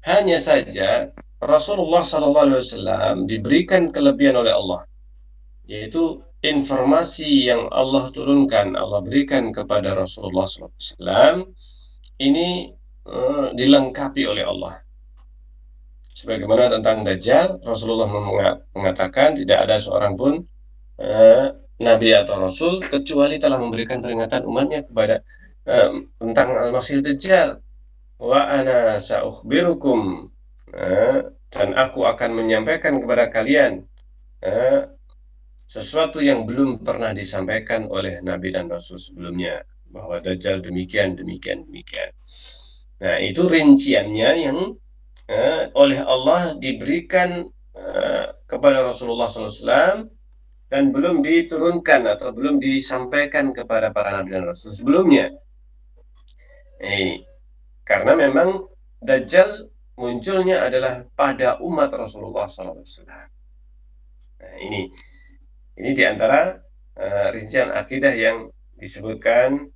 Hanya saja Rasulullah SAW diberikan kelebihan oleh Allah, yaitu informasi yang Allah turunkan, Allah berikan kepada Rasulullah SAW ini dilengkapi oleh Allah. Sebagaimana tentang Dajjal, Rasulullah mengatakan tidak ada seorang pun eh, Nabi atau Rasul kecuali telah memberikan peringatan umatnya kepada tentang Al-Masih Dajjal. Wa ana sa'ukhbirukum, eh, dan aku akan menyampaikan kepada kalian eh, sesuatu yang belum pernah disampaikan oleh Nabi dan Rasul sebelumnya, bahwa Dajjal demikian, demikian, demikian. Nah, itu rinciannya yang oleh Allah diberikan kepada Rasulullah SAW dan belum diturunkan atau belum disampaikan kepada para Nabi dan Rasul sebelumnya. Karena memang Dajjal munculnya adalah pada umat Rasulullah SAW. Nah, ini diantara rincian akidah yang disebutkan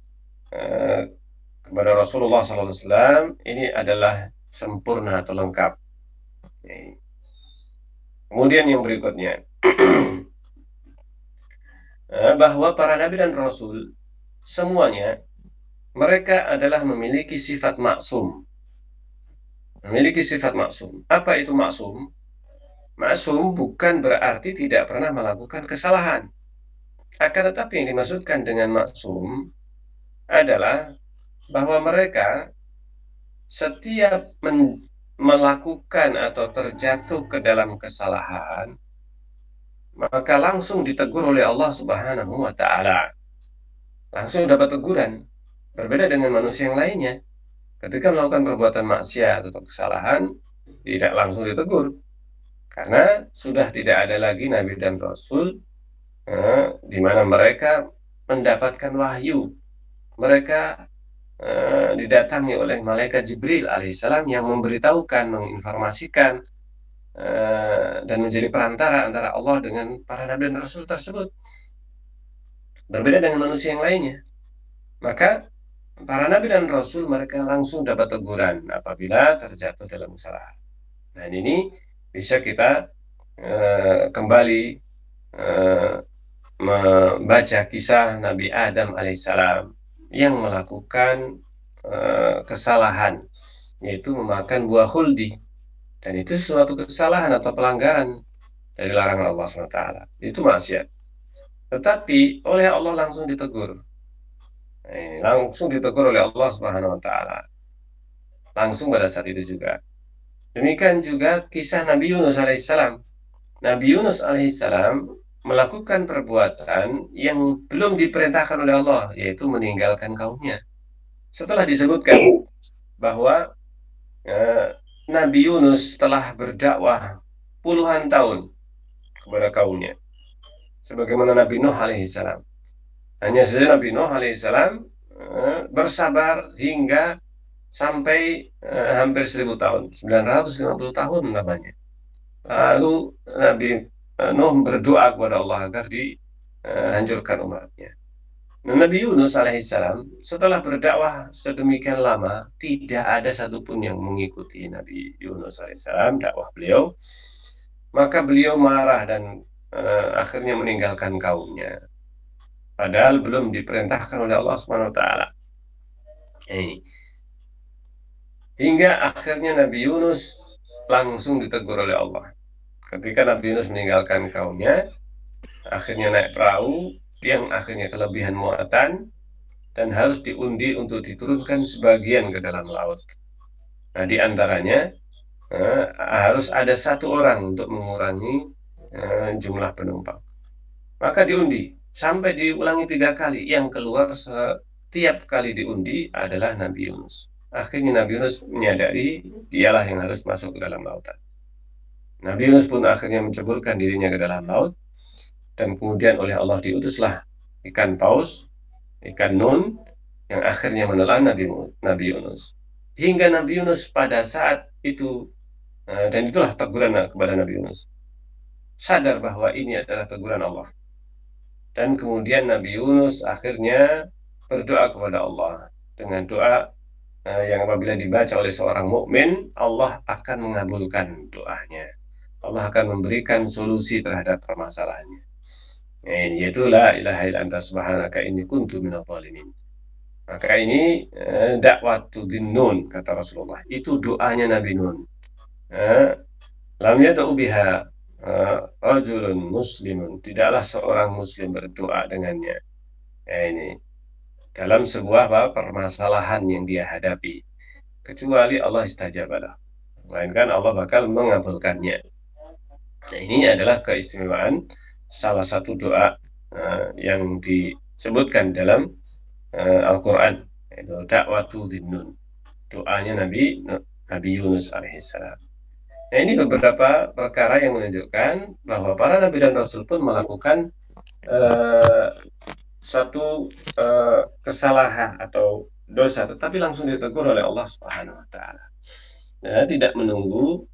kepada Rasulullah SAW, ini adalah sempurna atau lengkap. Kemudian yang berikutnya, bahwa para nabi dan rasul semuanya mereka adalah memiliki sifat maksum. Memiliki sifat maksum. Apa itu maksum? Maksum bukan berarti tidak pernah melakukan kesalahan. Akan tetapi yang dimaksudkan dengan maksum adalah bahwa mereka setiap melakukan atau terjatuh ke dalam kesalahan, maka langsung ditegur oleh Allah Subhanahu wa Ta'ala. Langsung dapat teguran. Berbeda dengan manusia yang lainnya. Ketika melakukan perbuatan maksiat atau kesalahan, tidak langsung ditegur. Karena sudah tidak ada lagi Nabi dan Rasul di mana mereka mendapatkan wahyu. Mereka didatangi oleh malaikat Jibril alaihissalam yang memberitahukan, menginformasikan, dan menjadi perantara antara Allah dengan para Nabi dan Rasul tersebut. Berbeda dengan manusia yang lainnya. Maka para Nabi dan Rasul mereka langsung dapat teguran apabila terjatuh dalam kesalahan. Nah, ini bisa kita kembali membaca kisah Nabi Adam alaihissalam yang melakukan kesalahan, yaitu memakan buah khuldi, dan itu suatu kesalahan atau pelanggaran dari larangan Allah SWT. Itu maksiat. Tetapi oleh Allah langsung ditegur. Nah, ini langsung ditegur oleh Allah Subhanahu Wa Taala. Langsung pada saat itu juga. Demikian juga kisah Nabi Yunus alaihissalam. Nabi Yunus alaihissalam melakukan perbuatan yang belum diperintahkan oleh Allah, yaitu meninggalkan kaumnya. Setelah disebutkan bahwa Nabi Yunus telah berdakwah puluhan tahun kepada kaumnya, sebagaimana Nabi Nuh alaihissalam. Hanya saja Nabi Nuh alaihissalam bersabar hingga sampai hampir 1000 tahun, 950 tahun namanya. Lalu Nabi Nuh berdoa kepada Allah agar dihancurkan umatnya. Nabi Yunus alaihissalam setelah berdakwah sedemikian lama, tidak ada satupun yang mengikuti Nabi Yunus alaihissalam dakwah beliau. Maka beliau marah dan akhirnya meninggalkan kaumnya. Padahal belum diperintahkan oleh Allah Subhanahu wa Ta'ala. Hingga akhirnya Nabi Yunus langsung ditegur oleh Allah. Ketika Nabi Yunus meninggalkan kaumnya, akhirnya naik perahu yang akhirnya kelebihan muatan dan harus diundi untuk diturunkan sebagian ke dalam laut. Nah, di antaranya harus ada satu orang untuk mengurangi jumlah penumpang. Maka diundi sampai diulangi 3 kali. Yang keluar setiap kali diundi adalah Nabi Yunus. Akhirnya Nabi Yunus menyadari dialah yang harus masuk ke dalam lautan. Nabi Yunus pun akhirnya menceburkan dirinya ke dalam laut, dan kemudian oleh Allah diutuslah ikan paus, ikan nun, yang akhirnya menelan Nabi Yunus. Hingga Nabi Yunus pada saat itu, dan itulah teguran kepada Nabi Yunus, sadar bahwa ini adalah teguran Allah. Dan kemudian Nabi Yunus akhirnya berdoa kepada Allah dengan doa yang apabila dibaca oleh seorang mukmin, Allah akan mengabulkan doanya. Allah akan memberikan solusi terhadap permasalahannya. Yaitu la ilaha illa anta subhanaka inni kuntu minadh dhalimin. Maka ini dakwatu Nun kata Rasulullah. Itu doanya Nabi Nun. Lam yad'u biha rajulun muslimun. Tidaklah seorang muslim berdoa dengannya. Ini dalam sebuah permasalahan yang dia hadapi, kecuali Allah istajabalah. Melainkan Allah bakal mengabulkannya. Nah, ini adalah keistimewaan salah satu doa yang disebutkan dalam Al-Quran, yaitu dakwatu Nun, doanya Nabi Yunus alaihissalam. Nah, ini beberapa perkara yang menunjukkan bahwa para nabi dan rasul pun melakukan suatu kesalahan atau dosa, tetapi langsung ditegur oleh Allah Subhanahu wa Ta'ala. Nah, tidak menunggu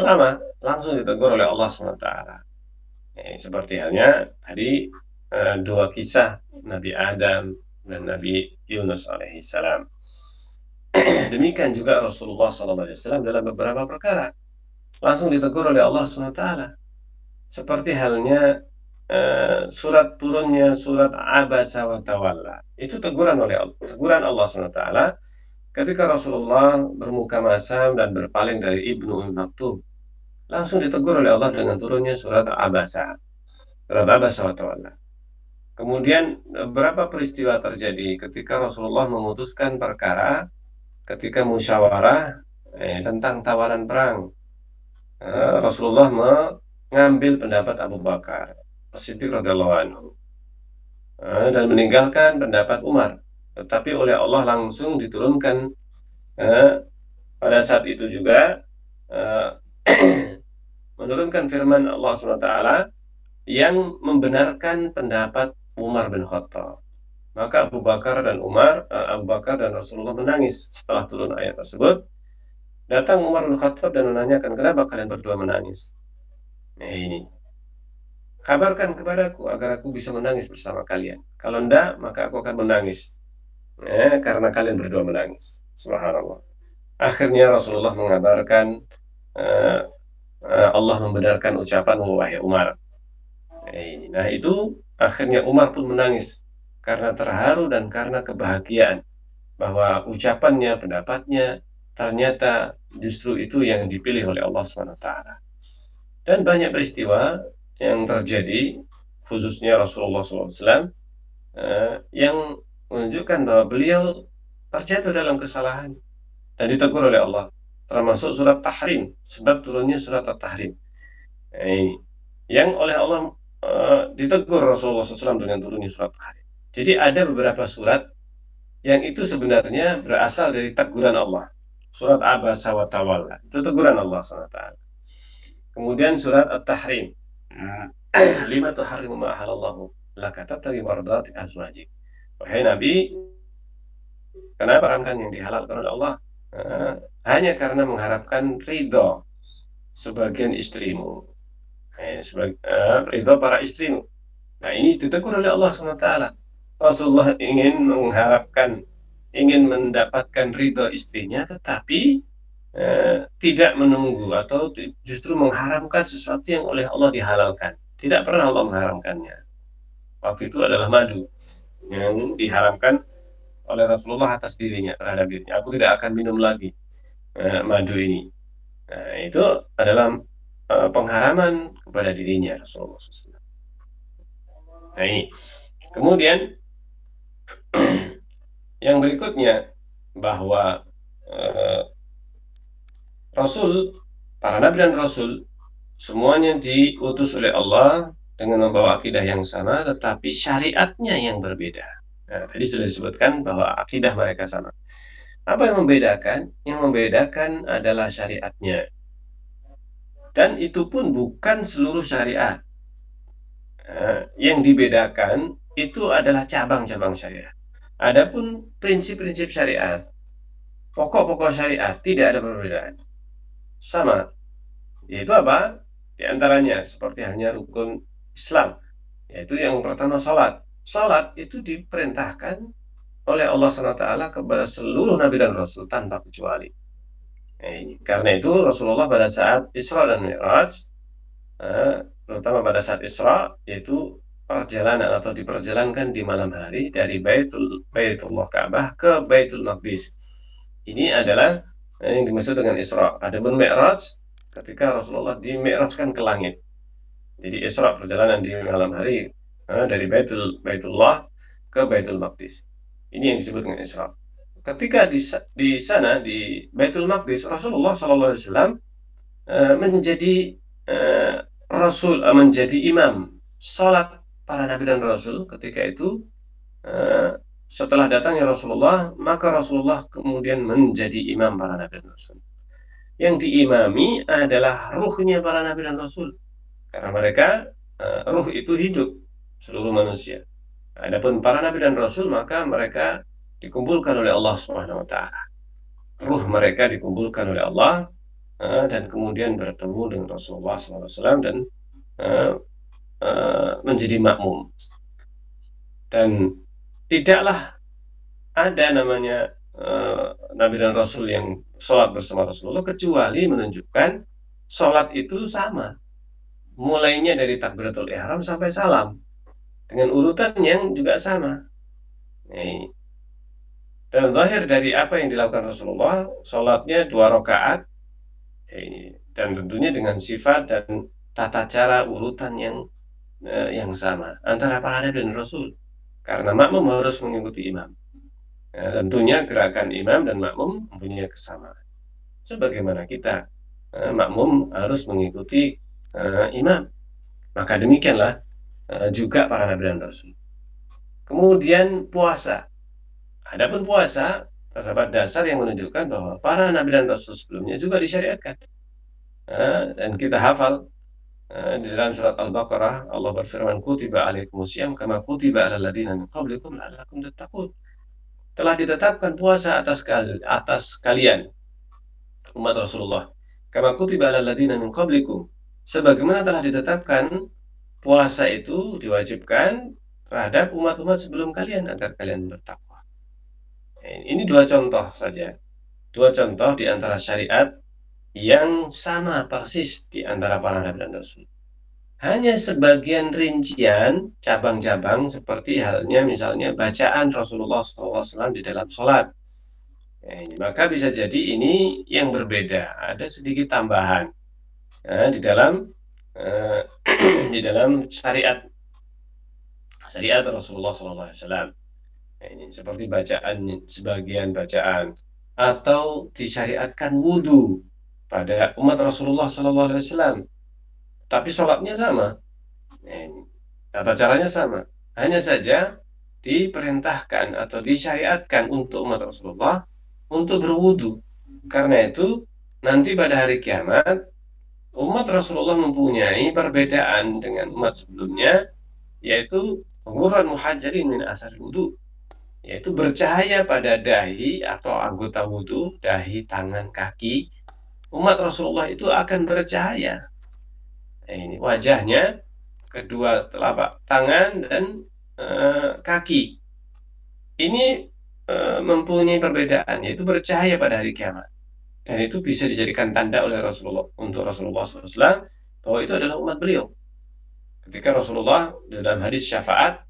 lama, langsung ditegur oleh Allah Subhanahu wa Ta'ala. Seperti halnya tadi dua kisah Nabi Adam dan Nabi Yunus alaihissalam. Demikian juga Rasulullah SAW dalam beberapa perkara langsung ditegur oleh Allah SWT. Seperti halnya surat turunnya surat Abasa wa Tawalla. Itu teguran Allah SWT ketika Rasulullah bermuka masam dan berpaling dari Ibnu Maktub. Langsung ditegur oleh Allah dengan turunnya surat Abasa. Surat Abasa wa Tawalla. Kemudian beberapa peristiwa terjadi ketika Rasulullah memutuskan perkara ketika musyawarah tentang tawanan perang. Rasulullah mengambil pendapat Abu Bakar As-Siddiq radhiyallahu anhu dan meninggalkan pendapat Umar. Tetapi oleh Allah langsung diturunkan pada saat itu juga menurunkan firman Allah SWT yang membenarkan pendapat Umar bin Khattab. Maka Abu Bakar dan Rasulullah menangis setelah turun ayat tersebut. Datang Umar bin Khattab dan menanyakan, kenapa kalian berdua menangis? Nah, ini kabarkan kepadaku agar aku bisa menangis bersama kalian. Kalau enggak, maka aku akan menangis karena kalian berdua menangis. Subhanallah. Akhirnya Rasulullah mengabarkan Allah membenarkan ucapan wahai Umar. Nah, itu akhirnya Umar pun menangis karena terharu dan karena kebahagiaan bahwa ucapannya, pendapatnya ternyata justru itu yang dipilih oleh Allah SWT. Dan banyak peristiwa yang terjadi khususnya Rasulullah SAW yang menunjukkan bahwa beliau terjatuh dalam kesalahan dan ditegur oleh Allah, termasuk surat Tahrim, sebab turunnya surat At-Tahrim yang oleh Allah ditegur Rasulullah SAW dengan turunnya surat Tahrim. Jadi ada beberapa surat yang itu sebenarnya berasal dari teguran Allah. Surat Abasa wa Tawalla itu teguran Allah SWT. Kemudian surat At-Tahrim, lima tuharrimu ma ahallallahu laka tabtaghi mardati azwajik. Wahai Nabi, kenapa haramkan yang dihalalkan oleh Allah hanya karena mengharapkan ridho sebagian istrimu, ridho para istrimu. Nah, ini ditegur oleh Allah SWT. Rasulullah ingin mendapatkan ridho istrinya, tetapi tidak menunggu atau justru mengharamkan sesuatu yang oleh Allah dihalalkan. Tidak pernah Allah mengharamkannya. Waktu itu adalah madu yang diharamkan oleh Rasulullah atas dirinya, terhadap dirinya. Aku tidak akan minum lagi madu ini. Nah, itu adalah pengharaman kepada dirinya Rasulullah SAW. Nah, ini. Kemudian yang berikutnya, bahwa para nabi dan rasul semuanya diutus oleh Allah dengan membawa akidah yang sama, tetapi syariatnya yang berbeda. Nah, tadi sudah disebutkan bahwa akidah mereka sama. Apa yang membedakan? Yang membedakan adalah syariatnya. Dan itu pun bukan seluruh syariat. Yang dibedakan itu adalah cabang-cabang syariat. Adapun prinsip-prinsip syariat, pokok-pokok syariat tidak ada perbedaan. Sama. Yaitu apa? Di antaranya seperti halnya rukun Islam, yaitu yang pertama salat. Salat itu diperintahkan oleh Allah SWT kepada seluruh Nabi dan Rasul tanpa kecuali. Karena itu Rasulullah pada saat Isra dan Mi'raj, terutama pada saat Isra, yaitu perjalanan atau diperjalankan di malam hari dari Baitullah Ka'bah ke Baitul Maqdis. Ini adalah yang dimaksud dengan Isra. Adapun Mi'raj ketika Rasulullah dimi'rajkan ke langit. Jadi Isra perjalanan di malam hari dari Baitullah ke Baitul Maqdis. Ini yang disebut dengan Isra. Ketika di sana di Baitul Maqdis, Rasulullah SAW menjadi menjadi imam salat para nabi dan rasul. Ketika itu setelah datangnya Rasulullah, maka Rasulullah kemudian menjadi imam para nabi dan rasul. Yang diimami adalah ruhnya para nabi dan rasul, karena mereka ruh itu hidup seluruh manusia. Adapun para nabi dan rasul, maka mereka dikumpulkan oleh Allah Subhanahu wa taala. Ruh mereka dikumpulkan oleh Allah dan kemudian bertemu dengan Rasulullah SAW dan menjadi makmum. Dan tidaklah ada namanya nabi dan rasul yang sholat bersama Rasulullah kecuali menunjukkan sholat itu sama, mulainya dari takbiratul ihram sampai salam dengan urutan yang juga sama. Dan zahir dari apa yang dilakukan Rasulullah, sholatnya 2 rakaat, dan tentunya dengan sifat dan tata cara urutan yang sama antara para nabi dan rasul, karena makmum harus mengikuti imam. Tentunya gerakan imam dan makmum mempunyai kesamaan. Sebagaimana kita makmum harus mengikuti imam, maka demikianlah juga para nabi dan rasul. Kemudian puasa. Adapun puasa terdapat dasar yang menunjukkan bahwa para nabi dan rasul sebelumnya juga disyariatkan. Dan kita hafal di dalam surat Al-Baqarah, Allah berfirman, kutiba alaikumusiyam kama kutiba alal ladzina min qablikum la'allakum tattaqun. Telah ditetapkan puasa atas kalian umat Rasulullah, kama kutiba alal ladzina min qablikum, sebagaimana telah ditetapkan puasa itu diwajibkan terhadap umat-umat sebelum kalian agar kalian bertakwa. Ini 2 contoh saja, 2 contoh di antara syariat yang sama persis di antara para nabi dan rasul. Hanya sebagian rincian cabang-cabang seperti halnya misalnya bacaan Rasulullah SAW di dalam sholat. Maka bisa jadi ini yang berbeda, ada sedikit tambahan di dalam di dalam syariat Rasulullah SAW. Ini seperti sebagian bacaan, atau disyariatkan wudhu pada umat Rasulullah SAW, tapi sholatnya sama, tata caranya sama, hanya saja diperintahkan atau disyariatkan untuk umat Rasulullah untuk berwudhu. Karena itu nanti pada hari kiamat umat Rasulullah mempunyai perbedaan dengan umat sebelumnya, yaitu ghurran muhajjalin min asar wudhu, yaitu bercahaya pada dahi atau anggota wudhu, dahi, tangan, kaki. Umat Rasulullah itu akan bercahaya. Ini wajahnya, kedua telapak tangan dan kaki. Ini mempunyai perbedaan, yaitu bercahaya pada hari kiamat. Dan itu bisa dijadikan tanda oleh Rasulullah untuk Rasulullah SAW bahwa itu adalah umat beliau. Ketika Rasulullah dalam hadis syafaat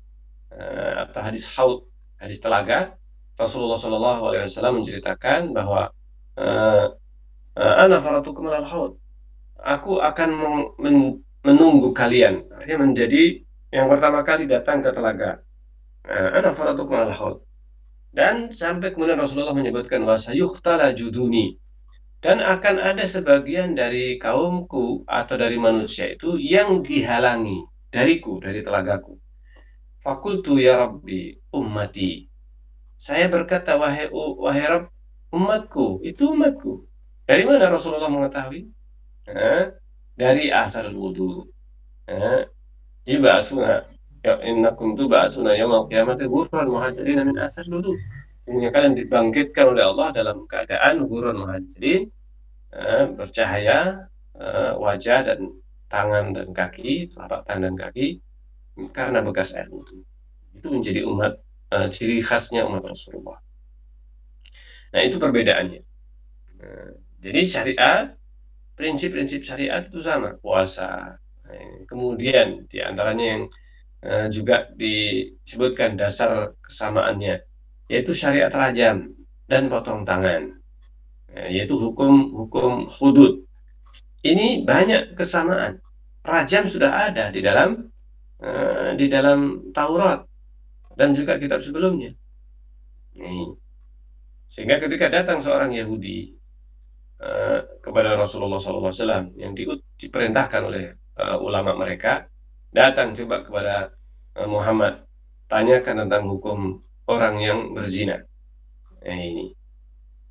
atau hadis haud, hadis telaga, Rasulullah SAW menceritakan bahwa ana faratukum alal haud, aku akan menunggu kalian, artinya menjadi yang pertama kali datang ke telaga. Ana faratukum alal haud. Dan sampai kemudian Rasulullah menyebutkan wasayuhtala juduni, dan akan ada sebagian dari kaumku atau dari manusia itu yang dihalangi dariku, dari telagaku. Fakultu ya Rabbi ummati, saya berkata wahai Rabb, umatku, itu umatku. Dari mana Rasulullah mengetahui? Dari asar wudu. Ibasuna ya innakum tubasuna yaumil qiyamati ghurran muhajirin min asar wudu. Ini kalian dibangkitkan oleh Allah dalam keadaan ghurran muhajirin, bercahaya wajah dan tangan dan kaki, telapak tangan dan kaki, karena bekas air wudu. Itu menjadi umat ciri khasnya umat Rasulullah. Nah, itu perbedaannya. Jadi syariat, prinsip-prinsip syariat itu sama, puasa. Kemudian di antaranya yang juga disebutkan dasar kesamaannya, yaitu syariat rajam dan potong tangan, yaitu hukum hudud. Ini banyak kesamaan. Rajam sudah ada di dalam Taurat dan juga kitab sebelumnya. Sehingga ketika datang seorang Yahudi kepada Rasulullah SAW yang diperintahkan oleh ulama mereka, datang coba kepada Muhammad, tanyakan tentang hukum orang yang berzina. Ini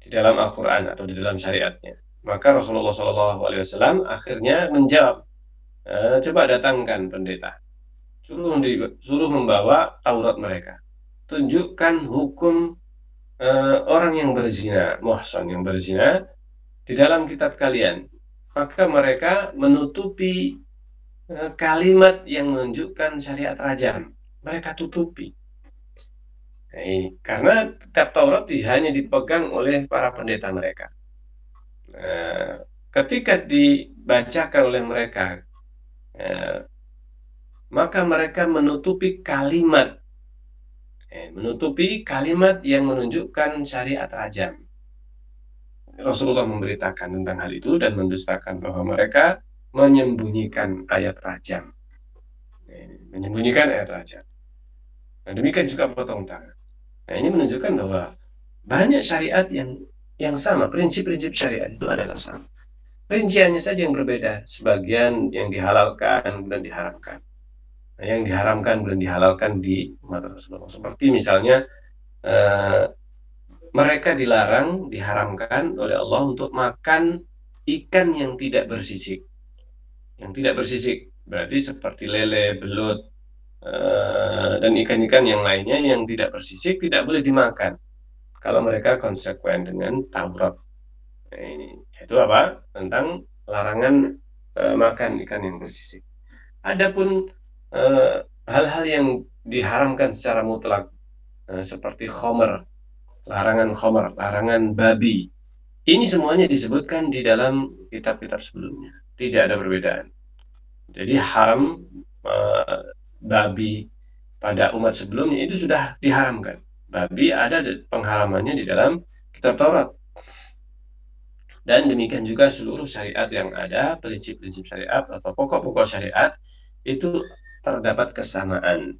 di dalam Al-Quran atau di dalam syariatnya. Maka Rasulullah SAW akhirnya menjawab, coba datangkan pendeta, suruh membawa Taurat mereka, tunjukkan hukum orang yang berzina, muhsan yang berzina di dalam kitab kalian. Maka mereka menutupi kalimat yang menunjukkan syariat rajam. Mereka tutupi. Karena kitab Taurat hanya dipegang oleh para pendeta mereka. Ketika dibacakan oleh mereka, maka mereka menutupi kalimat yang menunjukkan syariat rajam. Rasulullah memberitakan tentang hal itu dan mendustakan bahwa mereka menyembunyikan ayat rajam. Nah, demikian juga potong tangan. Nah, ini menunjukkan bahwa banyak syariat yang sama, prinsip-prinsip syariat itu adalah sama. Rinciannya saja yang berbeda, sebagian yang dihalalkan dan diharamkan. Nah, yang diharamkan dan dihalalkan di umat Rasulullah. Seperti misalnya mereka diharamkan oleh Allah untuk makan ikan yang tidak bersisik. Yang tidak bersisik berarti seperti lele, belut, dan ikan-ikan yang lainnya yang tidak bersisik tidak boleh dimakan kalau mereka konsekuen dengan Taurat. Itu apa? Tentang larangan makan ikan yang bersisik. Adapun hal-hal yang diharamkan secara mutlak seperti khamr, larangan babi, ini semuanya disebutkan di dalam kitab-kitab sebelumnya, tidak ada perbedaan. Jadi haram babi pada umat sebelumnya itu sudah diharamkan. Babi ada pengharamannya di dalam kitab Taurat. Dan demikian juga seluruh syariat yang ada, prinsip-prinsip syariat atau pokok-pokok syariat itu terdapat kesamaan.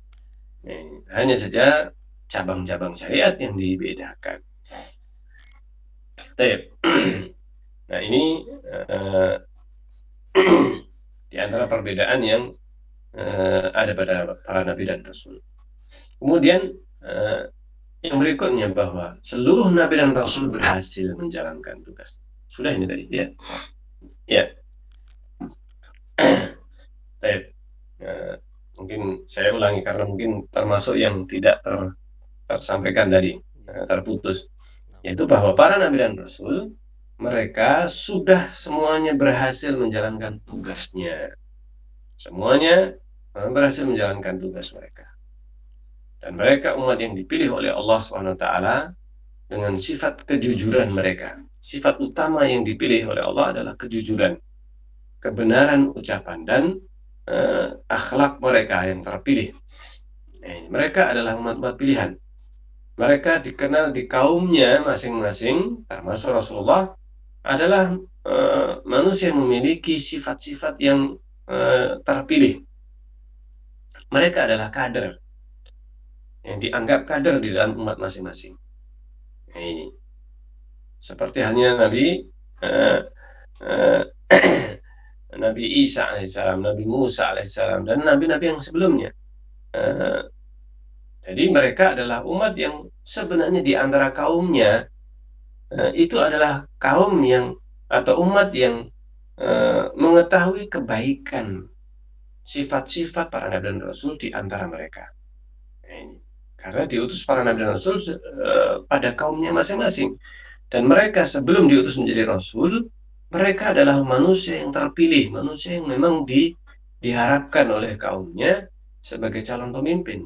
Hanya saja cabang-cabang syariat yang dibedakan. Nah, ini di antara perbedaan yang ada pada para nabi dan rasul. Kemudian yang berikutnya bahwa seluruh nabi dan rasul berhasil menjalankan tugas. Sudah ini tadi, ya. Ya. Mungkin saya ulangi karena mungkin termasuk yang tidak tersampaikan tadi, terputus. Yaitu bahwa para nabi dan rasul mereka sudah semuanya berhasil menjalankan tugasnya. Semuanya berhasil menjalankan tugas mereka. Dan mereka umat yang dipilih oleh Allah SWT dengan sifat kejujuran mereka. Sifat utama yang dipilih oleh Allah adalah kejujuran, kebenaran ucapan, dan akhlak mereka yang terpilih. Mereka adalah umat-umat pilihan. Mereka dikenal di kaumnya masing-masing, termasuk Rasulullah, adalah manusia yang memiliki sifat-sifat yang terpilih. Mereka adalah kader yang dianggap kader di dalam umat masing-masing. Ini seperti halnya Nabi Isa alaihissalam, Nabi Musa alaihissalam, dan nabi-nabi yang sebelumnya. Jadi mereka adalah umat yang sebenarnya di antara kaumnya itu adalah kaum yang atau umat yang mengetahui kebaikan sifat-sifat para nabi dan rasul di antara mereka. Karena diutus para nabi dan rasul pada kaumnya masing-masing. Dan mereka sebelum diutus menjadi rasul, mereka adalah manusia yang terpilih, manusia yang memang diharapkan oleh kaumnya sebagai calon pemimpin.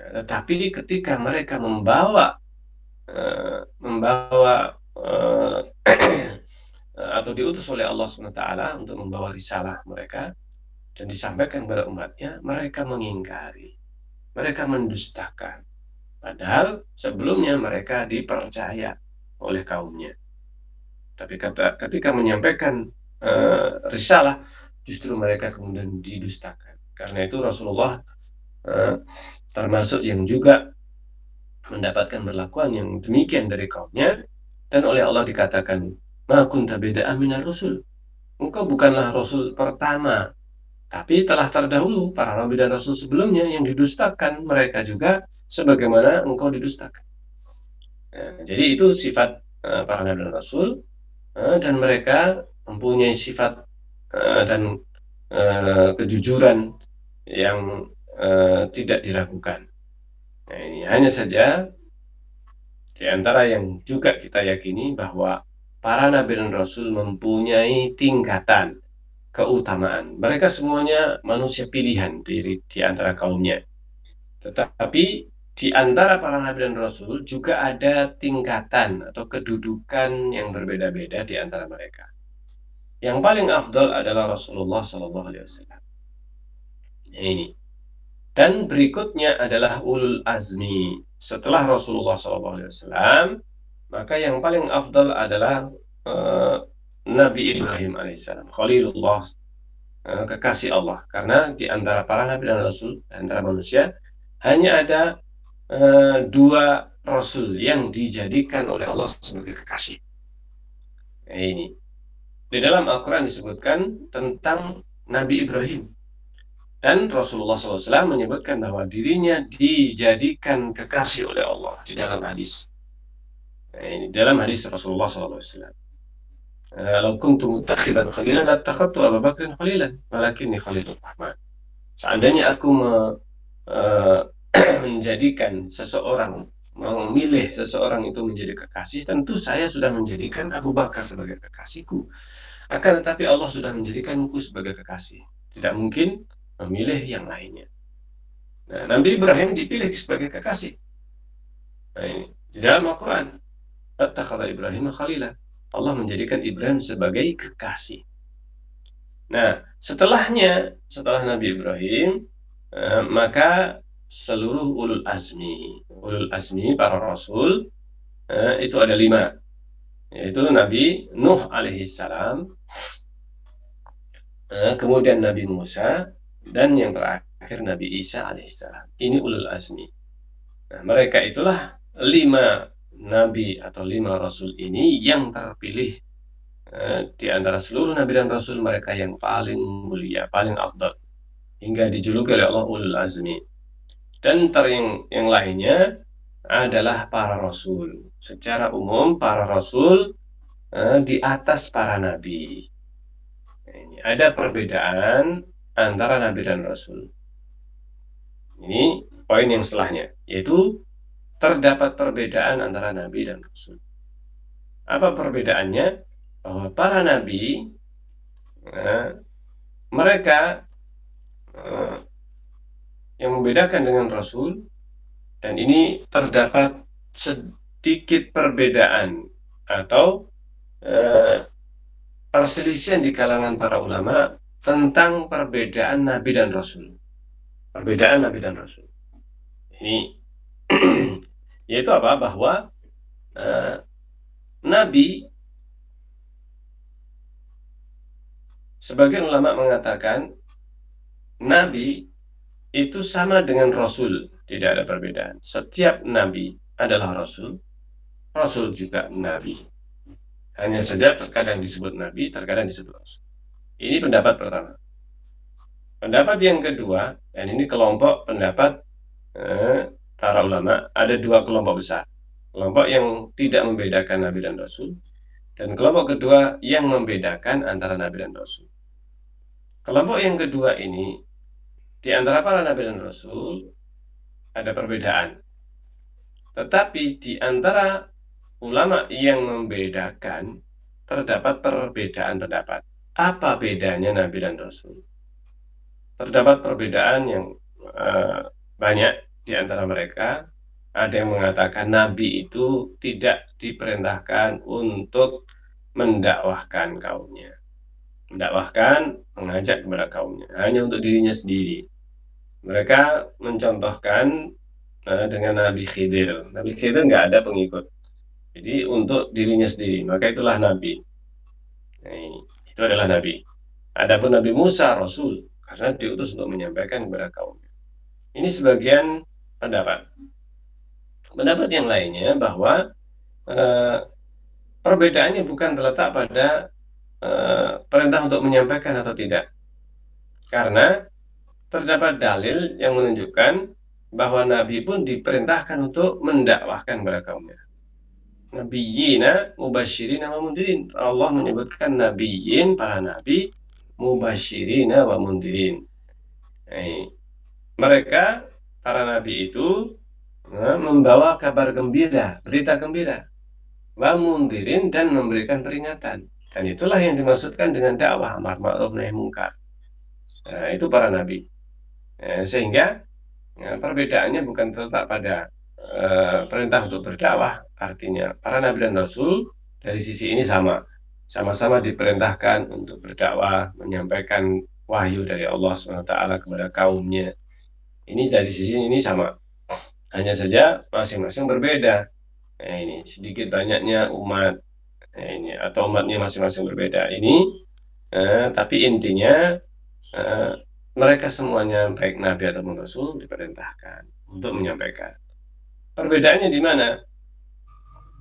Tetapi ketika mereka membawa atau diutus oleh Allah SWT untuk membawa risalah mereka dan disampaikan kepada umatnya, mereka mengingkari, mereka mendustakan. Padahal sebelumnya mereka dipercaya oleh kaumnya. Tapi ketika menyampaikan risalah, justru mereka kemudian didustakan. Karena itu Rasulullah termasuk yang juga mendapatkan perlakuan yang demikian dari kaumnya, dan oleh Allah dikatakan, ma kunta bida'an minar rusul. Engkau bukanlah Rasul pertama, tapi telah terdahulu para nabi dan Rasul sebelumnya yang didustakan mereka juga sebagaimana engkau didustakan. Jadi itu sifat para nabi dan Rasul, dan mereka mempunyai sifat dan kejujuran yang tidak diragukan. Nah, ini hanya saja di antara yang juga kita yakini bahwa para nabi dan Rasul mempunyai tingkatan keutamaan. Mereka semuanya manusia pilihan di antara kaumnya. Tetapi di antara para nabi dan Rasul juga ada tingkatan atau kedudukan yang berbeda-beda di antara mereka. Yang paling afdal adalah Rasulullah SAW. Ini. Dan berikutnya adalah ulul azmi. Setelah Rasulullah SAW, maka yang paling afdal adalah Nabi Ibrahim alaihissalam, Khalilullah, kekasih Allah. Karena di antara para nabi dan rasul, antara manusia, hanya ada dua rasul yang dijadikan oleh Allah sebagai kekasih. Nah, ini. Di dalam Al-Quran disebutkan tentang Nabi Ibrahim. Dan Rasulullah SAW menyebutkan bahwa dirinya dijadikan kekasih oleh Allah di dalam hadis. Nah, ini dalam hadis Rasulullah SAW. Lau kuntu mutakhidan khalilan lattakhadtu Abu Bakrin khalilan, walakinni khalilur rahman. Seandainya aku menjadikan seseorang, memilih seseorang itu menjadi kekasih, tentu saya sudah menjadikan Abu Bakar sebagai kekasihku. Akan tetapi Allah sudah menjadikanku sebagai kekasih. Tidak mungkin memilih yang lainnya. Nah, Nabi Ibrahim dipilih sebagai kekasih. Nah, ini di dalam Al-Quran, attakhadha Ibrahim khalilan. Allah menjadikan Ibrahim sebagai kekasih. Nah, setelah Nabi Ibrahim, maka seluruh ulul azmi para rasul, itu ada 5, yaitu Nabi Nuh alaihissalam, kemudian Nabi Musa, dan yang terakhir Nabi Isa alaihissalam. Ini ulul azmi. Nah, mereka itulah 5 nabi atau 5 rasul ini yang terpilih di antara seluruh nabi dan rasul, mereka yang paling mulia, paling afdal, hingga dijuluki oleh Allah ulul azmi. Dan yang lainnya adalah para rasul. Secara umum para rasul di atas para nabi. Nah, ini ada perbedaan antara nabi dan rasul. Ini poin yang setelahnya, yaitu terdapat perbedaan antara nabi dan rasul. Apa perbedaannya? Bahwa para nabi, mereka yang membedakan dengan rasul, dan ini terdapat sedikit perbedaan atau perselisihan di kalangan para ulama tentang perbedaan nabi dan rasul. Perbedaan nabi dan rasul ini yaitu apa? Bahwa nabi, sebagian ulama mengatakan nabi itu sama dengan rasul, tidak ada perbedaan. Setiap nabi adalah rasul, rasul juga nabi. Hanya saja terkadang disebut nabi, terkadang disebut rasul. Ini pendapat pertama. Pendapat yang kedua, dan ini kelompok pendapat para ulama, ada 2 kelompok besar. Kelompok yang tidak membedakan nabi dan rasul, dan kelompok kedua yang membedakan antara nabi dan rasul. Kelompok yang kedua ini, di antara para nabi dan rasul ada perbedaan. Tetapi di antara ulama yang membedakan terdapat perbedaan pendapat. Apa bedanya nabi dan rasul? Terdapat perbedaan yang banyak, di antara mereka ada yang mengatakan Nabi itu tidak diperintahkan untuk mendakwahkan kaumnya. Mendakwahkan, mengajak kepada kaumnya, hanya untuk dirinya sendiri. Mereka mencontohkan dengan Nabi Khidir. Nabi Khidir nggak ada pengikut. Jadi untuk dirinya sendiri, maka itulah Nabi. Nah, itu adalah Nabi. Adapun Nabi Musa Rasul, karena diutus untuk menyampaikan kepada kaumnya. Ini sebagian pendapat. Pendapat yang lainnya bahwa eh, perbedaannya bukan terletak pada perintah untuk menyampaikan atau tidak. Karena terdapat dalil yang menunjukkan bahwa Nabi pun diperintahkan untuk mendakwahkan kepada kaumnya. Nabiyina mubasyirina wa mundirin. Allah menyebutkan nabiyin, para nabi, mubasyirina wa mundirin. Mereka, para nabi itu membawa kabar gembira, berita gembira, wa mundirin, dan memberikan peringatan. Dan itulah yang dimaksudkan dengan dakwah amar ma'ruf nahi munkar. Nah, itu para nabi. Sehingga perbedaannya bukan terletak pada perintah untuk berdakwah. Artinya para nabi dan rasul dari sisi ini sama-sama diperintahkan untuk berdakwah, menyampaikan wahyu dari Allah SWT kepada kaumnya. Ini dari sisi ini sama, hanya saja masing-masing berbeda. Nah, ini sedikit banyaknya umat, nah, ini atau umatnya masing-masing berbeda. Ini tapi intinya mereka semuanya baik nabi ataupun rasul diperintahkan untuk menyampaikan. Perbedaannya di mana?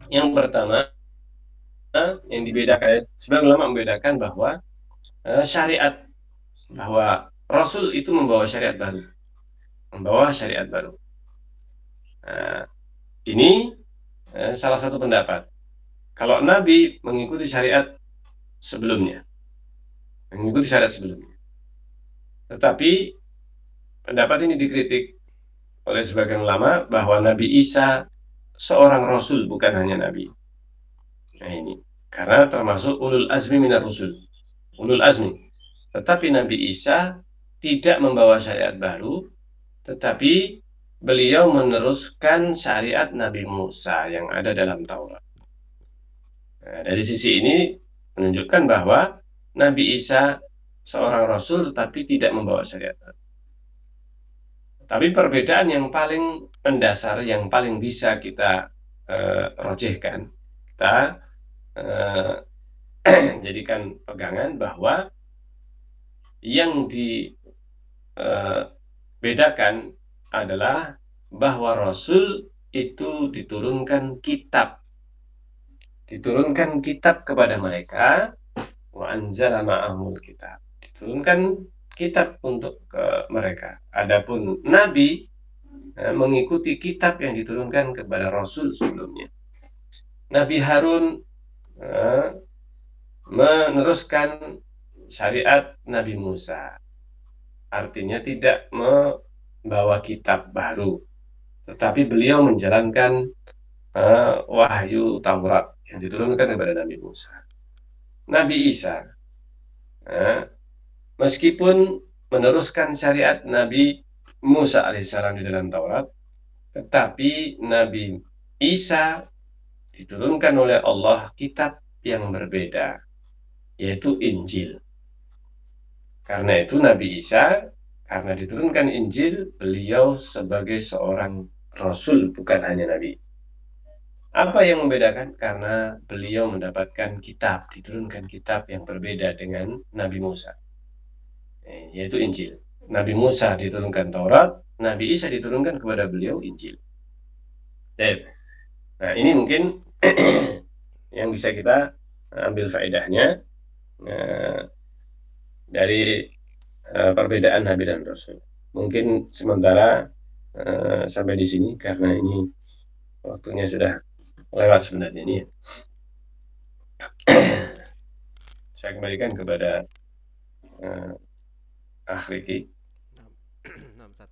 Yang pertama, yang dibedakan, sebagian ulama membedakan bahwa syariat, bahwa rasul itu membawa syariat baru, ini salah satu pendapat. Kalau nabi mengikuti syariat sebelumnya, tetapi pendapat ini dikritik oleh sebagian ulama bahwa Nabi Isa seorang rasul, bukan hanya nabi. Nah, ini karena termasuk ulul azmi minar rusul, ulul azmi. Tetapi Nabi Isa tidak membawa syariat baru, tetapi beliau meneruskan syariat Nabi Musa yang ada dalam Taurat. Nah, dari sisi ini menunjukkan bahwa Nabi Isa seorang rasul tetapi tidak membawa syariat baru. Tapi perbedaan yang paling mendasar, yang paling bisa kita rojehkan, kita jadikan pegangan bahwa yang dibedakan adalah bahwa Rasul itu diturunkan kitab kepada mereka, wa anzala ma'ahumul kitab, diturunkan kitab untuk mereka. Adapun Nabi mengikuti kitab yang diturunkan kepada Rasul sebelumnya. Nabi Harun meneruskan syariat Nabi Musa, artinya tidak membawa kitab baru, tetapi beliau menjalankan wahyu Taurat yang diturunkan kepada Nabi Musa. Nabi Isa meskipun meneruskan syariat Nabi Musa alaihissalam di dalam Taurat, tetapi Nabi Isa diturunkan oleh Allah kitab yang berbeda, yaitu Injil. Karena itu Nabi Isa, karena diturunkan Injil, beliau sebagai seorang Rasul, bukan hanya Nabi. Apa yang membedakan? Karena beliau mendapatkan kitab, diturunkan kitab yang berbeda dengan Nabi Musa, yaitu Injil. Nabi Musa diturunkan Taurat, Nabi Isa diturunkan kepada beliau Injil. Nah, ini mungkin yang bisa kita ambil faedahnya dari perbedaan Nabi dan Rasul. Mungkin sementara sampai di sini karena ini waktunya sudah lewat sebenarnya ini. Saya kembalikan kepada Riki. Nah, Ustaz.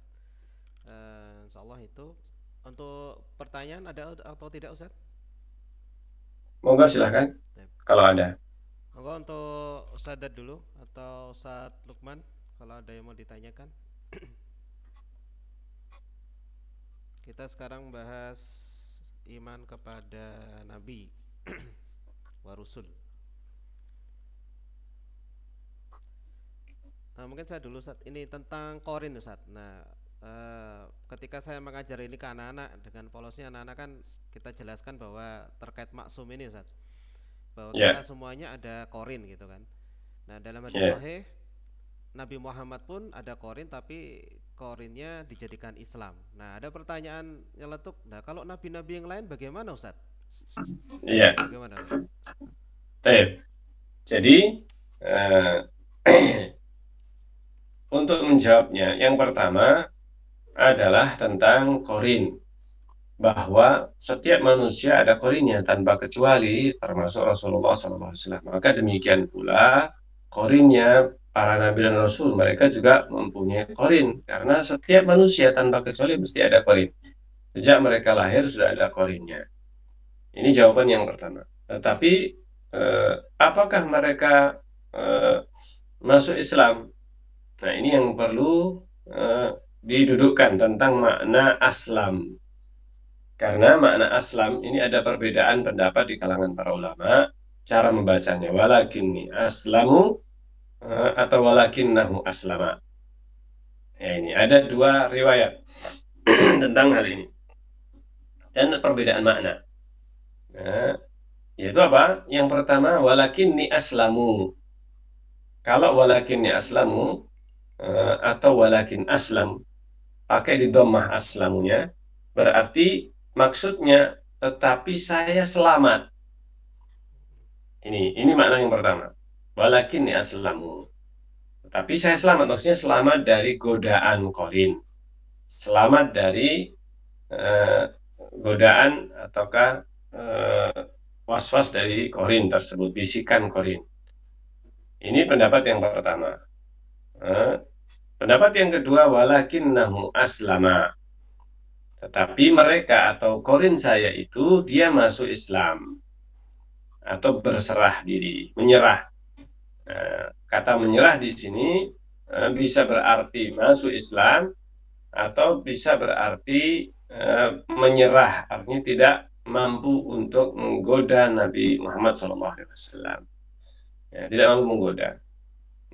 Insyaallah itu untuk pertanyaan ada atau tidak, Ustaz? Monggo silahkan kalau ada. Monggo untuk Ustaz dulu atau Ustaz Lukman kalau ada yang mau ditanyakan. Kita sekarang bahas iman kepada nabi wa rusul. Nah, mungkin saya dulu Ustaz, ini tentang korin Ustaz. Nah, ketika saya mengajar ini ke anak-anak dengan polosnya anak-anak kan kita jelaskan bahwa terkait maksum ini Ustaz, bahwa kita Ya, semuanya ada korin gitu kan. Nah, dalam hadis ya. sahih Nabi Muhammad pun ada korin tapi korinnya dijadikan Islam. Nah, ada pertanyaan nyeletuk. Nah, kalau nabi-nabi yang lain bagaimana Ustaz? Iya. Bagaimana? Baik. Jadi eh, untuk menjawabnya, yang pertama adalah tentang korin, bahwa setiap manusia ada korinnya tanpa kecuali, termasuk Rasulullah SAW. Maka demikian pula korinnya para nabi dan rasul, mereka juga mempunyai korin, karena setiap manusia tanpa kecuali mesti ada korin. Sejak mereka lahir sudah ada korinnya. Ini jawaban yang pertama. Tetapi apakah mereka eh, masuk Islam? Nah, ini yang perlu didudukkan tentang makna aslam. Karena makna aslam ini ada perbedaan pendapat di kalangan para ulama cara membacanya. Walakinni aslamu atau walakinnahu aslama. Ya, ini ada dua riwayat tentang hal ini dan perbedaan makna. Nah, yaitu apa? Yang pertama walakinni aslamu. Kalau walakinni aslamu atau walakin aslam pakai di dhammah aslamunya, berarti maksudnya tetapi saya selamat. Ini makna yang pertama. Walakinni aslamu. Tetapi saya selamat, maksudnya selamat dari godaan korin. Selamat dari eh, godaan ataukah was-was dari korin tersebut, bisikan korin. Ini pendapat yang pertama. Pendapat yang kedua, walakinnahu aslama. Tetapi mereka atau korin saya itu dia masuk Islam atau berserah diri, menyerah. Kata menyerah di sini bisa berarti masuk Islam atau bisa berarti menyerah, artinya tidak mampu untuk menggoda Nabi Muhammad SAW. Ya, tidak mampu menggoda.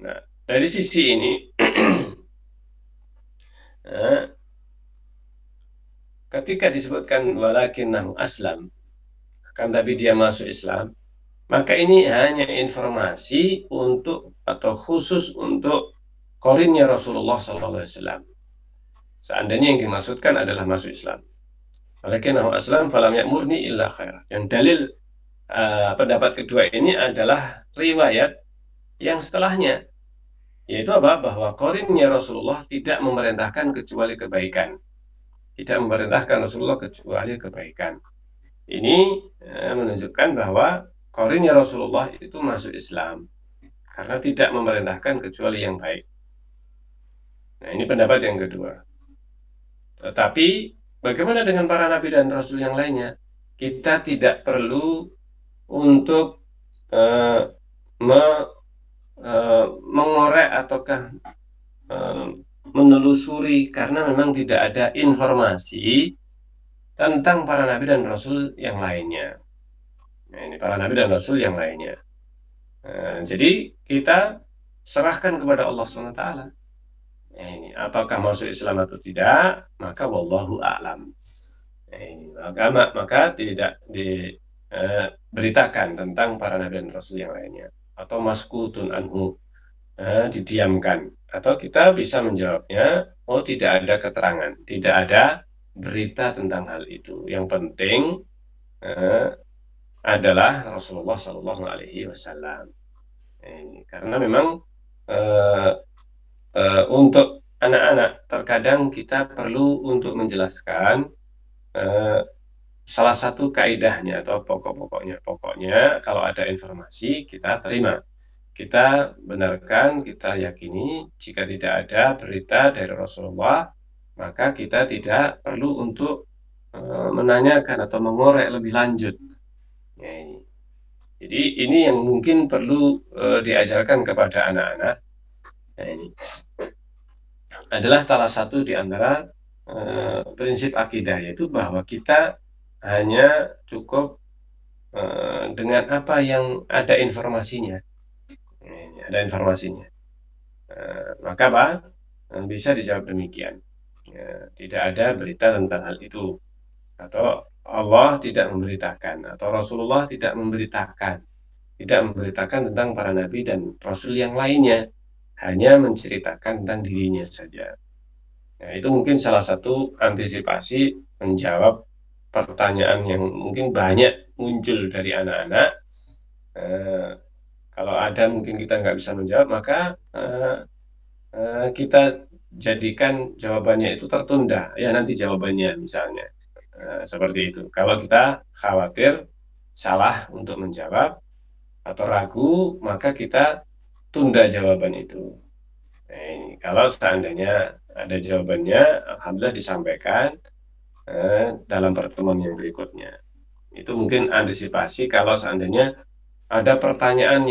Nah, dari sisi ini ketika disebutkan walakinnahu aslam, kan tapi dia masuk Islam, maka ini hanya informasi untuk atau khusus untuk korinnya Rasulullah SAW. Seandainya yang dimaksudkan adalah masuk Islam. Walakinnahu aslam falam ya'murni illa khair. Yang dalil pendapat kedua ini adalah riwayat yang setelahnya, yaitu apa? Bahwa korinnya Rasulullah tidak memerintahkan kecuali kebaikan. Tidak memerintahkan Rasulullah kecuali kebaikan. Ini menunjukkan bahwa korinnya Rasulullah itu masuk Islam karena tidak memerintahkan kecuali yang baik. Nah, ini pendapat yang kedua. Tetapi bagaimana dengan para nabi dan rasul yang lainnya? Kita tidak perlu untuk mengorek ataukah menelusuri, karena memang tidak ada informasi tentang para nabi dan rasul yang lainnya. Nah, ini para nabi dan rasul yang lainnya. Jadi kita serahkan kepada Allah SWT. Nah, ini apakah masuk Islam atau tidak, maka wallahu a'lam. Nah, ini maka tidak diberitakan tentang para nabi dan rasul yang lainnya, atau maskutun anhu, didiamkan, atau kita bisa menjawabnya, oh tidak ada keterangan, tidak ada berita tentang hal itu. Yang penting adalah Rasulullah Shallallahu Alaihi Wasallam. Karena memang untuk anak-anak terkadang kita perlu untuk menjelaskan salah satu kaidahnya atau pokok-pokoknya. Pokoknya kalau ada informasi kita terima, kita benarkan, kita yakini. Jika tidak ada berita dari Rasulullah, maka kita tidak perlu untuk menanyakan atau mengorek lebih lanjut. Ya, ini. Jadi ini yang mungkin perlu diajarkan kepada anak-anak. Nah, ini adalah salah satu di antara prinsip akidah, yaitu bahwa kita hanya cukup dengan apa yang ada informasinya. Ada informasinya. Maka apa? Bisa dijawab demikian. Ya, tidak ada berita tentang hal itu, atau Allah tidak memberitakan, atau Rasulullah tidak memberitakan tentang para nabi dan rasul yang lainnya, hanya menceritakan tentang dirinya saja. Nah, itu mungkin salah satu antisipasi menjawab pertanyaan yang mungkin banyak muncul dari anak-anak. Kalau ada mungkin kita nggak bisa menjawab, maka kita jadikan jawabannya itu tertunda. Ya, nanti jawabannya misalnya. Seperti itu. Kalau kita khawatir salah untuk menjawab atau ragu, maka kita tunda jawaban itu. Nah, ini, kalau seandainya ada jawabannya, alhamdulillah disampaikan dalam pertemuan yang berikutnya. Itu mungkin antisipasi kalau seandainya ada pertanyaan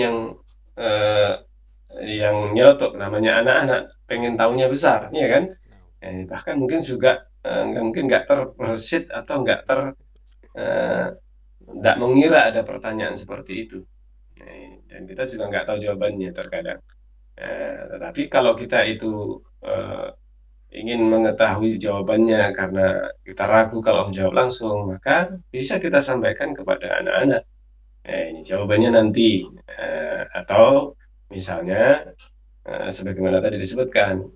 yang nyelotok, namanya anak-anak pengen tahunya besar, ya kan? Bahkan mungkin juga mungkin nggak terbersit atau nggak mengira ada pertanyaan seperti itu. Dan kita juga nggak tahu jawabannya terkadang. Tetapi kalau kita itu ingin mengetahui jawabannya karena kita ragu kalau menjawab langsung, maka bisa kita sampaikan kepada anak-anak. Ini jawabannya nanti. Atau misalnya, sebagaimana tadi disebutkan,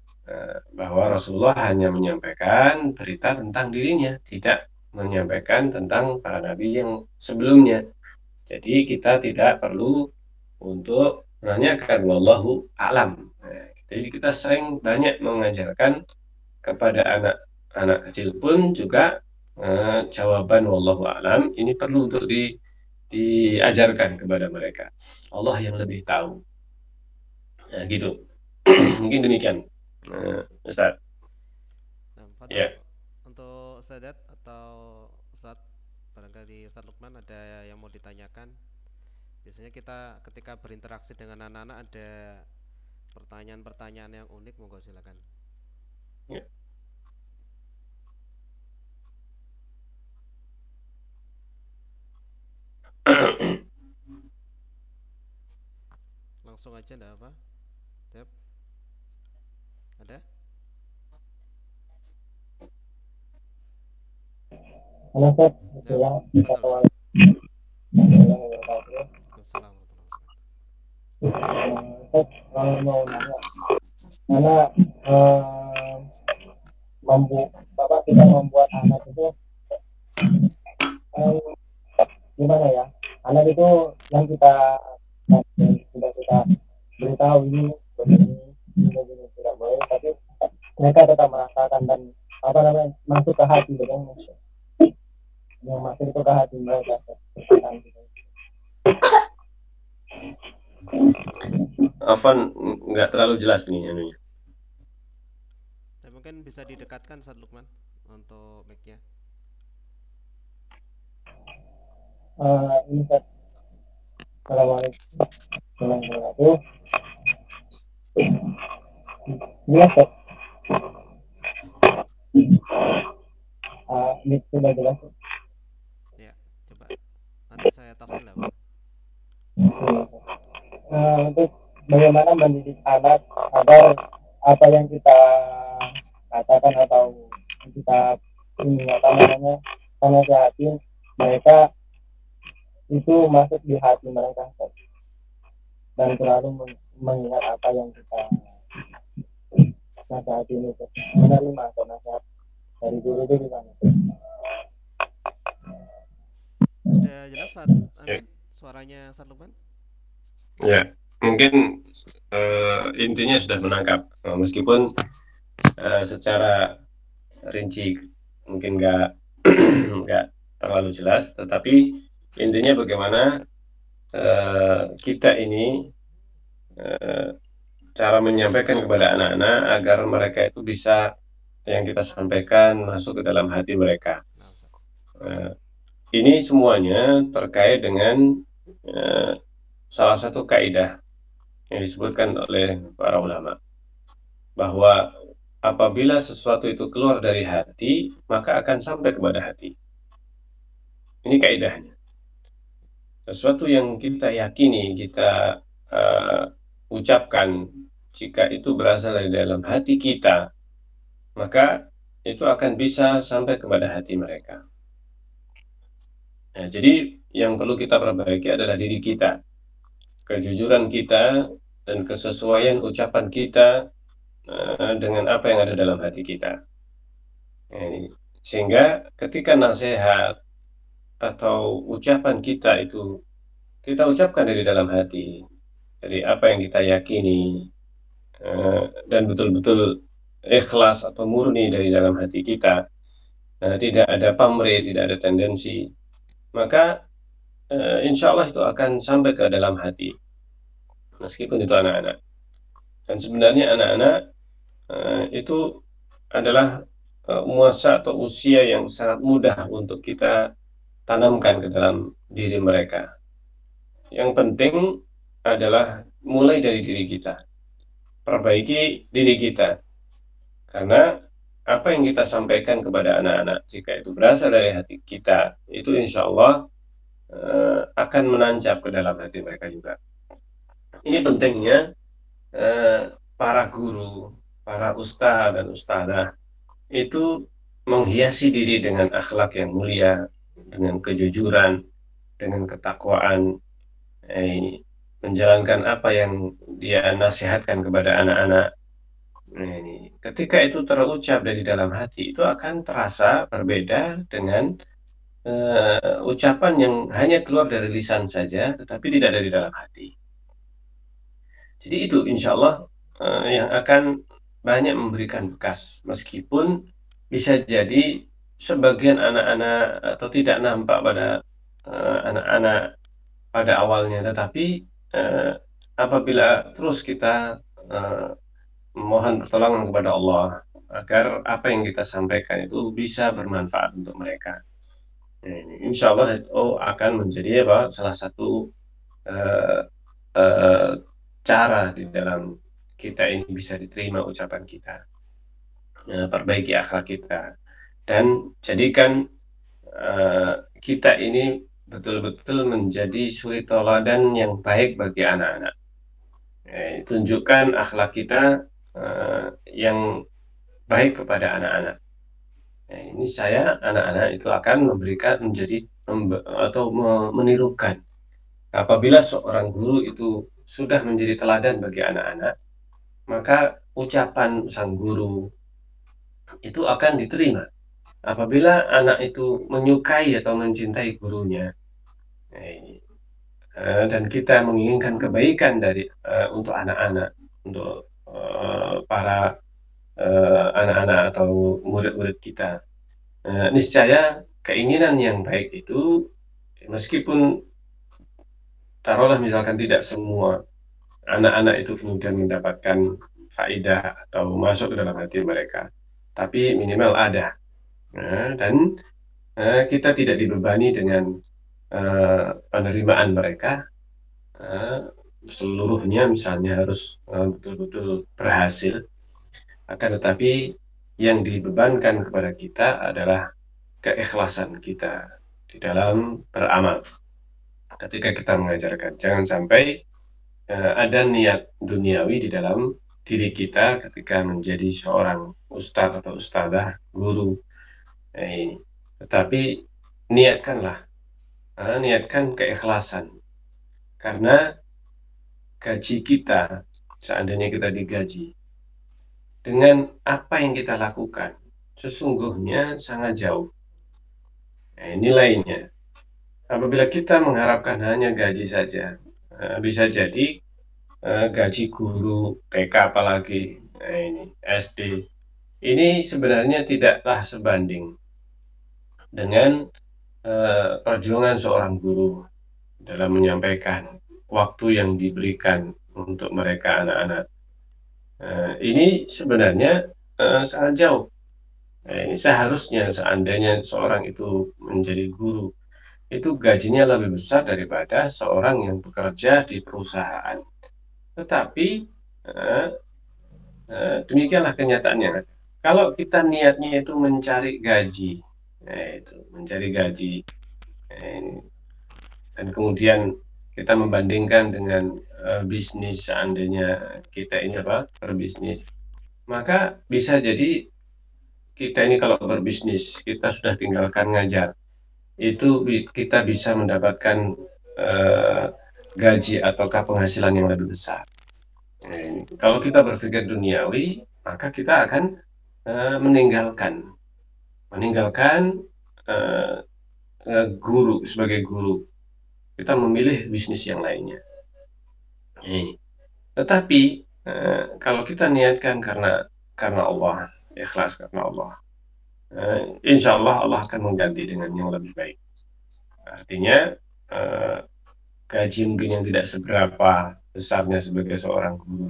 bahwa Rasulullah hanya menyampaikan berita tentang dirinya, tidak menyampaikan tentang para nabi yang sebelumnya. Jadi kita tidak perlu untuk menanyakan, wallahu a'lam. Jadi kita sering banyak mengajarkan kepada anak-anak kecil pun juga jawaban wallahu a'lam ini perlu untuk diajarkan kepada mereka. Allah yang lebih tahu. Nah, gitu. Mungkin demikian, Ustaz. Nah, Fadal, Ya. untuk Sadat atau Ustadz, barangkali Ustadz Lukman ada yang mau ditanyakan. Biasanya kita ketika berinteraksi dengan anak-anak ada pertanyaan-pertanyaan yang unik, monggo silakan. Ya. Langsung aja ndak apa? Dep, ada? Halo Seth, Ya, siang. Fadal Ustadz. Waalaikumsalam warahmatullahi Seth, kalau mau nanya, karena bapak kita membuat anak itu eh, gimana ya? Anak itu yang kita sudah kita beritahu ini begini tidak boleh, tapi mereka tetap merasakan dan apa namanya masuk ke hati, betul yang masuk itu ke hati mereka. Afan, nggak terlalu jelas nih anunya. Ya, mungkin bisa didekatkan Ustadz Lukman untuk mic-nya. Ini Seth, assalamualaikum warahmatullahi wabarakatuh. Jelas Seth, ini sudah jelas. Ya, coba nanti saya tafsir lah, Pak. Untuk bagaimana mendidik anak agar apa yang kita katakan atau kita ini apa namanya nasehatin mereka itu masuk di hati mereka dan selalu mengingat apa yang kita nasehatin itu, menerima atau nasihat dari guru itu gimana? Sudah jelas saat Ya. Amin suaranya Ustadz Lukman? Ya, mungkin intinya sudah menangkap, meskipun secara rinci mungkin nggak terlalu jelas, tetapi intinya bagaimana kita ini cara menyampaikan kepada anak-anak agar mereka itu bisa yang kita sampaikan masuk ke dalam hati mereka. Nah, Ustadz. Ini semuanya terkait dengan salah satu kaidah yang disebutkan oleh para ulama, bahwa apabila sesuatu itu keluar dari hati, maka akan sampai kepada hati. Ini kaidahnya. Sesuatu yang kita yakini, kita ucapkan, jika itu berasal dari dalam hati kita, maka itu akan bisa sampai kepada hati mereka. Nah, jadi yang perlu kita perbaiki adalah diri kita, kejujuran kita, dan kesesuaian ucapan kita dengan apa yang ada dalam hati kita. Sehingga ketika nasihat atau ucapan kita itu kita ucapkan dari dalam hati, dari apa yang kita yakini, dan betul-betul ikhlas atau murni dari dalam hati kita, tidak ada pamrih, tidak ada tendensi, maka insya Allah itu akan sampai ke dalam hati, meskipun itu anak-anak. Dan sebenarnya anak-anak itu adalah masa atau usia yang sangat mudah untuk kita tanamkan ke dalam diri mereka. Yang penting adalah mulai dari diri kita, perbaiki diri kita, karena apa yang kita sampaikan kepada anak-anak, jika itu berasal dari hati kita, itu insya Allah akan menancap ke dalam hati mereka juga. Ini pentingnya para guru, para ustadz dan ustadzah itu menghiasi diri dengan akhlak yang mulia, dengan kejujuran, dengan ketakwaan, menjalankan apa yang dia nasihatkan kepada anak-anak. Ketika itu terucap dari dalam hati, itu akan terasa berbeda dengan ucapan yang hanya keluar dari lisan saja, tetapi tidak dari dalam hati. Jadi itu insya Allah yang akan banyak memberikan bekas, meskipun bisa jadi sebagian anak-anak atau tidak nampak pada anak-anak pada awalnya, tetapi apabila terus kita mohon pertolongan kepada Allah agar apa yang kita sampaikan itu bisa bermanfaat untuk mereka. Insya Allah itu akan menjadi salah satu cara di dalam kita ini bisa diterima ucapan kita, perbaiki akhlak kita, dan jadikan kita ini betul-betul menjadi suri tauladan yang baik bagi anak-anak. Tunjukkan akhlak kita yang baik kepada anak-anak. Ini saya anak-anak itu akan memberikan menjadi atau menirukan. Apabila seorang guru itu sudah menjadi teladan bagi anak-anak, maka ucapan sang guru itu akan diterima. Apabila anak itu menyukai atau mencintai gurunya, dan kita menginginkan kebaikan dari untuk anak-anak, untuk para anak-anak atau murid-murid kita, niscaya keinginan yang baik itu, meskipun taruhlah misalkan tidak semua anak-anak itu kemudian mendapatkan faidah atau masuk ke dalam hati mereka, tapi minimal ada, dan kita tidak dibebani dengan penerimaan mereka seluruhnya misalnya harus betul-betul berhasil, akan tetapi yang dibebankan kepada kita adalah keikhlasan kita di dalam beramal ketika kita mengajarkan. Jangan sampai ada niat duniawi di dalam diri kita ketika menjadi seorang ustadz atau ustadzah, guru. Tetapi niatkan keikhlasan, karena gaji kita, seandainya kita digaji dengan apa yang kita lakukan, sesungguhnya sangat jauh nilainya. Apabila kita mengharapkan hanya gaji saja, bisa jadi gaji guru TK apalagi, ini SD, ini sebenarnya tidaklah sebanding dengan perjuangan seorang guru dalam menyampaikan waktu yang diberikan untuk mereka anak-anak. Ini sebenarnya sangat jauh. Ini seharusnya seandainya seorang itu menjadi guru, itu gajinya lebih besar daripada seorang yang bekerja di perusahaan. Tetapi Demikianlah kenyataannya. Kalau kita niatnya itu mencari gaji, itu mencari gaji, dan kemudian kita membandingkan dengan bisnis, seandainya kita ini berbisnis, maka bisa jadi kita ini kalau berbisnis, kita sudah tinggalkan ngajar, itu kita bisa mendapatkan gaji ataukah penghasilan yang lebih besar. Kalau kita berpikir duniawi, maka kita akan meninggalkan guru sebagai guru. Kita memilih bisnis yang lainnya. Tetapi kalau kita niatkan karena Allah, ikhlas karena Allah, insya Allah Allah akan mengganti dengan yang lebih baik. Artinya gaji mungkin yang tidak seberapa besarnya sebagai seorang guru,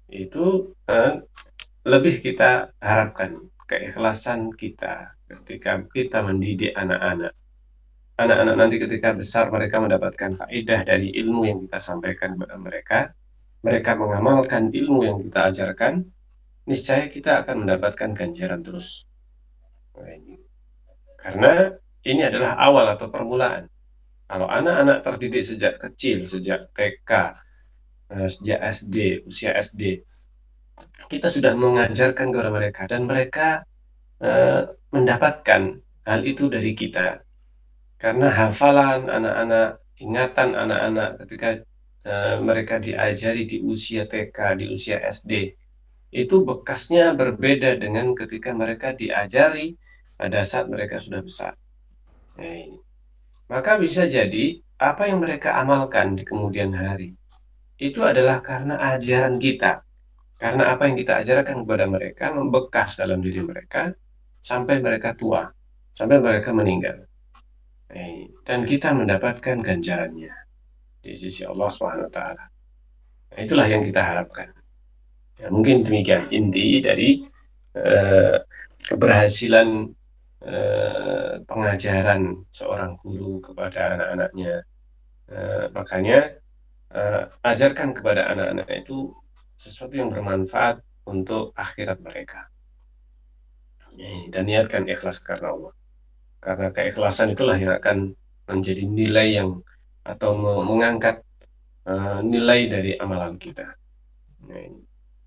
itu lebih kita harapkan keikhlasan kita ketika kita mendidik anak-anak. Anak-anak nanti ketika besar mereka mendapatkan faedah dari ilmu yang kita sampaikan kepada mereka. Mereka mengamalkan ilmu yang kita ajarkan, niscaya kita akan mendapatkan ganjaran terus. Karena ini adalah awal atau permulaan. Kalau anak-anak terdidik sejak kecil, sejak TK, sejak SD, usia SD, kita sudah mengajarkan kepada mereka dan mereka mendapatkan hal itu dari kita. Karena hafalan anak-anak, ingatan anak-anak ketika mereka diajari di usia TK, di usia SD, itu bekasnya berbeda dengan ketika mereka diajari pada saat mereka sudah besar. Maka bisa jadi apa yang mereka amalkan di kemudian hari itu adalah karena ajaran kita. Karena apa yang kita ajarkan kepada mereka membekas dalam diri mereka sampai mereka tua, sampai mereka meninggal. Dan kita mendapatkan ganjarannya di sisi Allah SWT. Itulah yang kita harapkan. Ya, mungkin demikian inti dari keberhasilan pengajaran seorang guru kepada anak-anaknya. Makanya ajarkan kepada anak-anak itu sesuatu yang bermanfaat untuk akhirat mereka. Dan niatkan ikhlas karena Allah. Karena keikhlasan itulah yang akan menjadi nilai yang atau mengangkat nilai dari amalan kita.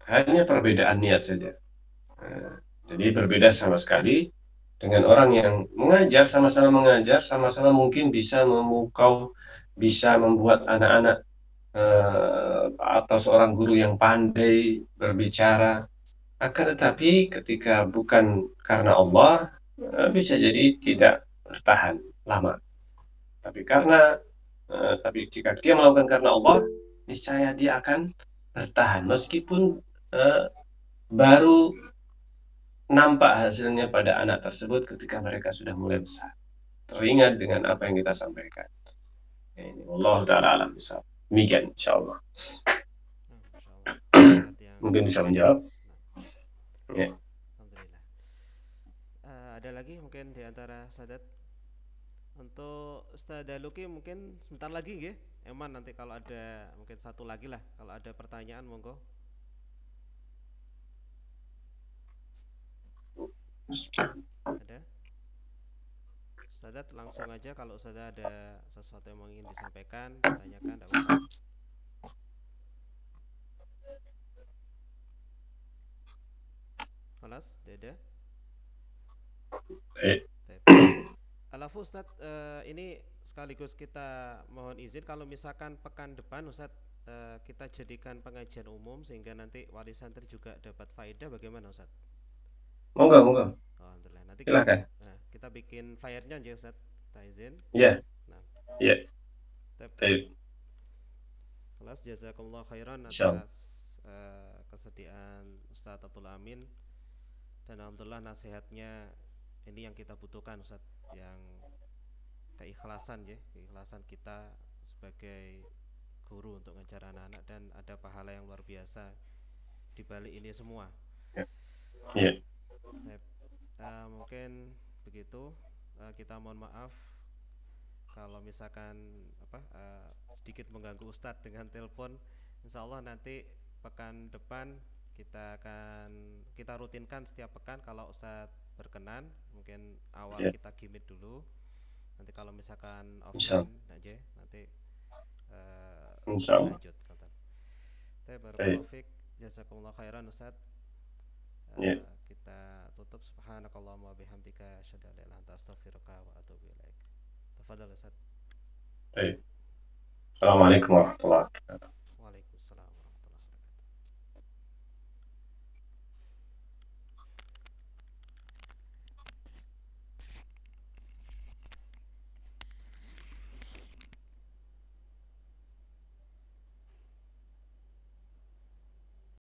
Hanya perbedaan niat saja. Jadi berbeda sama sekali dengan orang yang mengajar, sama-sama mengajar, sama-sama mungkin bisa memukau, bisa membuat anak-anak atau seorang guru yang pandai berbicara. Akan tetapi ketika bukan karena Allah, bisa jadi tidak bertahan lama. Tapi jika dia melakukan karena Allah, niscaya dia akan bertahan meskipun baru nampak hasilnya pada anak tersebut ketika mereka sudah mulai besar. Teringat dengan apa yang kita sampaikan. Allah Ta'ala alam bisa. Demikian insyaallah. Mungkin bisa menjawab. Ya. Alhamdulillah. Ada lagi mungkin di antara sahadat? Untuk Ustaz Daluki mungkin sebentar lagi nggih. Eman nanti kalau ada mungkin satu lagi lah kalau ada pertanyaan monggo. Ada? Ustazat langsung aja kalau Ustazat ada sesuatu yang ingin disampaikan, ditanyakan, tidak apa-apa. Alas, Deda. Alafu Ustadz, ini sekaligus kita mohon izin kalau misalkan pekan depan Ustadz kita jadikan pengajian umum sehingga nanti wali santri juga dapat faedah, bagaimana Ustadz? Monggo. Alhamdulillah. Nanti kita bikin fire-nya aja Ustadz, kita izin. Iya. Iya. Kelas jazakumullah khairan atas kesediaan Ustadz Abdul Amin, dan alhamdulillah nasihatnya ini yang kita butuhkan Ustadz, yang keikhlasan kita sebagai guru untuk mengajar anak-anak, dan ada pahala yang luar biasa di balik ini semua. Yeah. Mungkin begitu. Kita mohon maaf kalau misalkan sedikit mengganggu Ustadz dengan telepon. Insya Allah nanti pekan depan kita rutinkan setiap pekan kalau Ustadz berkenan. Mungkin awal Ya, kita gimit dulu. Nanti kalau misalkan insya offline aja nanti insya Allah. lanjut. Baik. Barakallahu fiik. Jazakumullah khairan Ustadz. Ya, Kita tutup. Subhanakallahumma bihamdika asyhadu an la ilaha illa anta astaghfiruka wa atubu ilaik. Tafadhal Ustadz. baik. Assalamualaikum warahmatullahi wabarakatuh.